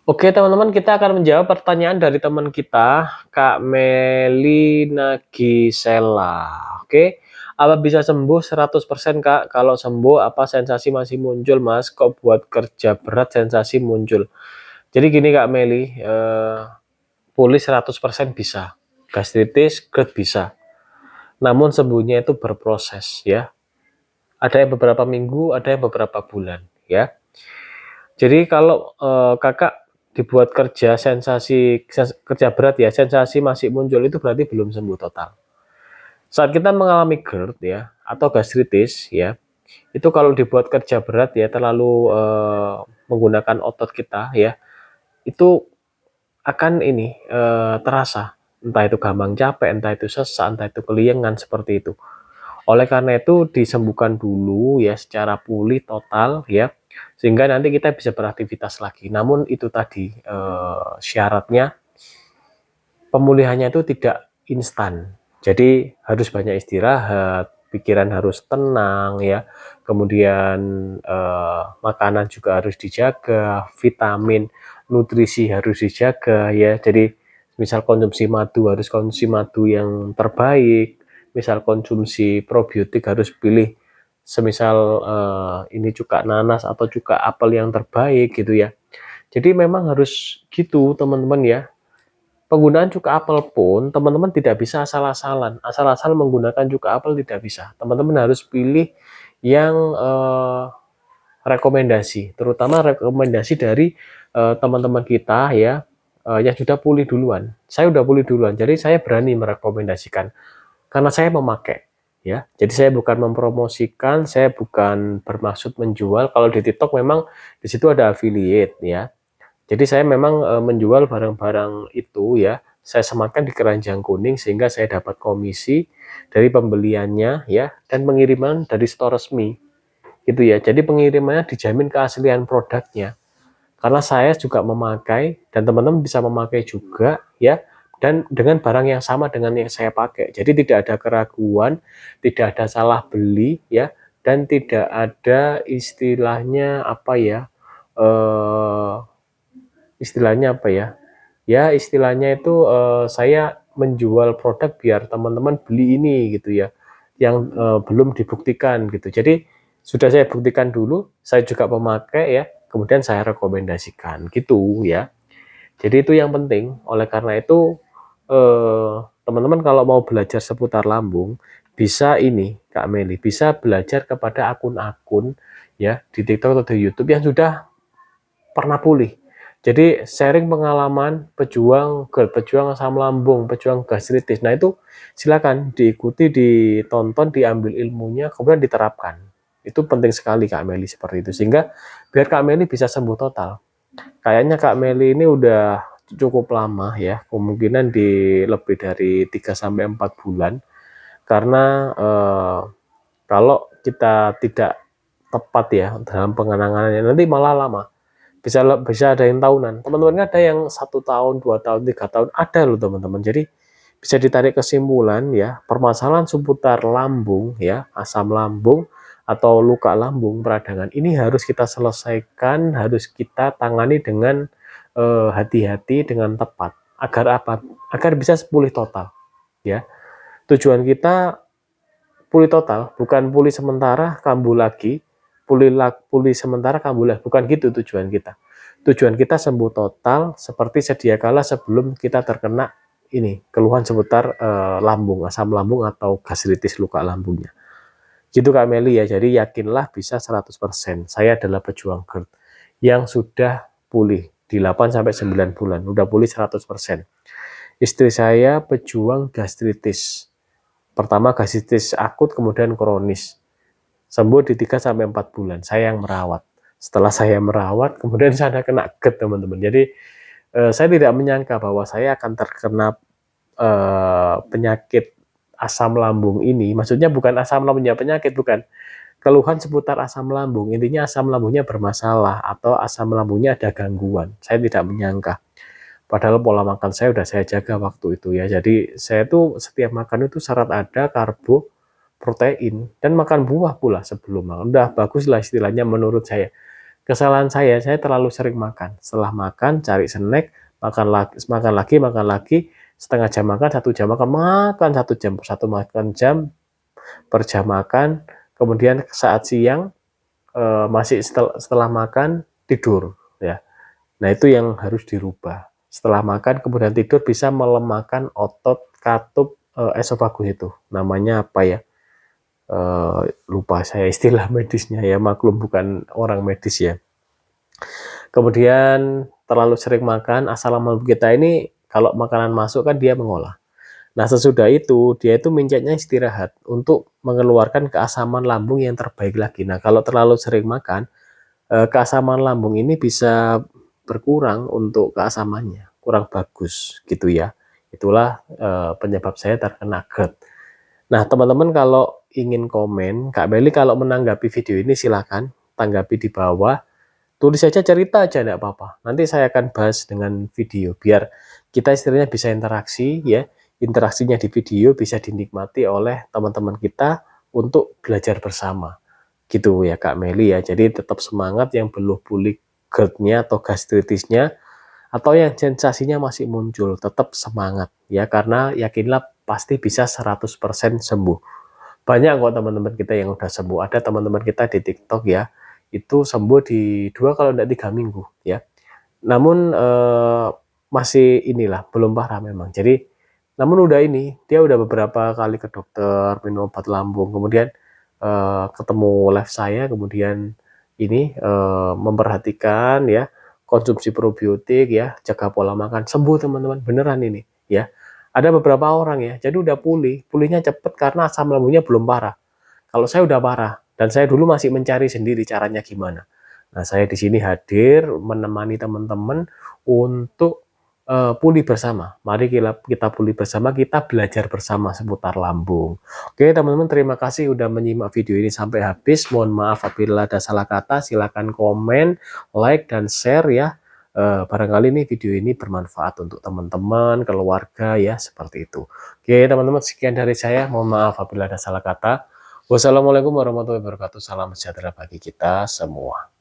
Oke teman-teman, kita akan menjawab pertanyaan dari teman kita, Kak Meli Nagisela. Oke, apa bisa sembuh 100% Kak? Kalau sembuh, apa sensasi masih muncul Mas? Kok buat kerja berat sensasi muncul? Jadi gini Kak Meli, pulih 100% bisa, gastritis, GERD bisa. Namun sembuhnya itu berproses ya. Ada yang beberapa minggu, ada yang beberapa bulan ya. Jadi kalau, Kakak dibuat kerja kerja berat ya, sensasi masih muncul itu berarti belum sembuh total. Saat kita mengalami GERD ya, atau gastritis ya, itu kalau dibuat kerja berat ya, terlalu, menggunakan otot kita ya, itu akan ini, terasa. Entah itu gampang capek, entah itu sesak, entah itu keliengan, seperti itu. Oleh karena itu disembuhkan dulu ya secara pulih total ya, sehingga nanti kita bisa beraktivitas lagi. Namun itu tadi, syaratnya pemulihannya itu tidak instan. Jadi harus banyak istirahat, pikiran harus tenang ya, kemudian, makanan juga harus dijaga, vitamin, nutrisi harus dijaga ya. Jadi misal konsumsi madu, harus konsumsi madu yang terbaik, misal konsumsi probiotik harus pilih semisal, ini cuka nanas atau cuka apel yang terbaik gitu ya. Jadi memang harus gitu teman-teman ya. Penggunaan cuka apel pun teman-teman tidak bisa asal-asalan, asal-asal menggunakan cuka apel tidak bisa. Teman-teman harus pilih yang, rekomendasi, terutama rekomendasi dari, teman-teman kita ya, yang sudah pulih duluan. Saya udah pulih duluan, jadi saya berani merekomendasikan, karena saya memakai, ya. Jadi saya bukan mempromosikan, saya bukan bermaksud menjual, kalau di TikTok memang di situ ada affiliate ya. Jadi saya memang, menjual barang-barang itu ya, saya sematkan di keranjang kuning sehingga saya dapat komisi dari pembeliannya ya, dan pengiriman dari store resmi, gitu ya. Jadi pengirimannya dijamin keaslian produknya, karena saya juga memakai dan teman-teman bisa memakai juga ya, dan dengan barang yang sama dengan yang saya pakai. Jadi tidak ada keraguan, tidak ada salah beli ya, dan tidak ada istilahnya apa ya, eee, istilahnya apa ya, ya istilahnya itu, saya menjual produk biar teman-teman beli ini gitu ya, yang, belum dibuktikan gitu. Jadi sudah saya buktikan dulu, saya juga memakai ya, kemudian saya rekomendasikan gitu ya. Jadi itu yang penting. Oleh karena itu, teman-teman kalau mau belajar seputar lambung, bisa ini Kak Meli, bisa belajar kepada akun-akun ya di TikTok atau di YouTube yang sudah pernah pulih. Jadi sharing pengalaman pejuang GERD, pejuang asam lambung, pejuang gastritis. Nah itu silakan diikuti, ditonton, diambil ilmunya, kemudian diterapkan. Itu penting sekali Kak Meli seperti itu. Sehingga biar Kak Meli bisa sembuh total. Kayaknya Kak Meli ini udah cukup lama ya, kemungkinan di lebih dari 3 sampai 4 bulan. Karena kalau kita tidak tepat ya dalam pengenangannya nanti malah lama. Bisa ada yang tahunan. Teman-teman ada yang 1 tahun, 2 tahun, 3 tahun, ada loh teman-teman. Jadi bisa ditarik kesimpulan ya, permasalahan seputar lambung ya, asam lambung atau luka lambung peradangan ini harus kita selesaikan, harus kita tangani dengan hati-hati, dengan tepat. Agar apa? Agar bisa pulih total ya. Tujuan kita pulih total, bukan pulih sementara kambuh lagi, pulih sementara kambuh lagi, bukan gitu tujuan kita. Tujuan kita sembuh total seperti sedia kala sebelum kita terkena ini keluhan seputar lambung, asam lambung atau gastritis luka lambungnya. Gitu Kak Meli ya. Jadi yakinlah bisa 100%. Saya adalah pejuang GERD yang sudah pulih di 8 sampai 9 bulan, udah pulih 100%. Istri saya pejuang gastritis. Pertama gastritis akut, kemudian kronis. Sembuh di 3 sampai 4 bulan. Saya yang merawat. Setelah saya merawat, kemudian saya kena GERD, teman-teman. Jadi saya tidak menyangka bahwa saya akan terkena penyakit asam lambung ini. Maksudnya bukan asam lambungnya penyakit, bukan. Keluhan seputar asam lambung. Intinya asam lambungnya bermasalah atau asam lambungnya ada gangguan. Saya tidak menyangka. Padahal pola makan saya udah saya jaga waktu itu ya. Jadi saya tuh setiap makan itu syarat ada karbo, protein, dan makan buah pula sebelum makan. Udah bagus lah istilahnya menurut saya. Kesalahan saya terlalu sering makan. Setelah makan, cari snack, makan lagi, setengah jam makan, 1 jam makan, makan 1 jam, satu makan jam per jam makan, kemudian saat siang masih setelah makan tidur ya. Nah, itu yang harus dirubah. Setelah makan kemudian tidur bisa melemahkan otot katup esofagus itu. Namanya apa ya? Lupa saya istilah medisnya ya, maklum bukan orang medis ya. Kemudian terlalu sering makan, asam lambung kita ini kalau makanan masuk kan dia mengolah. Nah, sesudah itu dia itu mincetnya istirahat untuk mengeluarkan keasaman lambung yang terbaik lagi. Nah, kalau terlalu sering makan, keasaman lambung ini bisa berkurang untuk keasamannya, kurang bagus gitu ya. Itulah penyebab saya terkena GERD. Nah, teman-teman kalau ingin komen, Kak Meli kalau menanggapi video ini silakan tanggapi di bawah. Tulis saja, cerita aja enggak apa-apa. Nanti saya akan bahas dengan video biar kita istilahnya bisa interaksi ya. Interaksinya di video bisa dinikmati oleh teman-teman kita untuk belajar bersama. Gitu ya Kak Meli ya. Jadi tetap semangat yang belum pulih GERD-nya atau gastritisnya atau yang sensasinya masih muncul, tetap semangat ya karena yakinlah pasti bisa 100% sembuh. Banyak kok teman-teman kita yang udah sembuh. Ada teman-teman kita di TikTok ya, itu sembuh di 2 kalau enggak 3 minggu ya. Namun masih inilah belum parah memang. Jadi namun udah ini, dia udah beberapa kali ke dokter, minum obat lambung, kemudian ketemu live saya, kemudian ini memperhatikan ya konsumsi probiotik ya, jaga pola makan, sembuh teman-teman, beneran ini ya. Ada beberapa orang ya, jadi udah pulihnya cepet karena asam lambungnya belum parah. Kalau saya udah parah dan saya dulu masih mencari sendiri caranya gimana. Nah, saya di sini hadir menemani teman-teman untuk pulih bersama. Mari kita pulih bersama, kita belajar bersama seputar lambung. Oke, teman-teman, terima kasih udah menyimak video ini sampai habis. Mohon maaf apabila ada salah kata. Silakan komen, like, dan share ya. Barangkali nih video ini bermanfaat untuk teman-teman, keluarga ya, seperti itu. Oke, teman-teman, sekian dari saya. Mohon maaf apabila ada salah kata. Wassalamualaikum warahmatullahi wabarakatuh. Salam sejahtera bagi kita semua.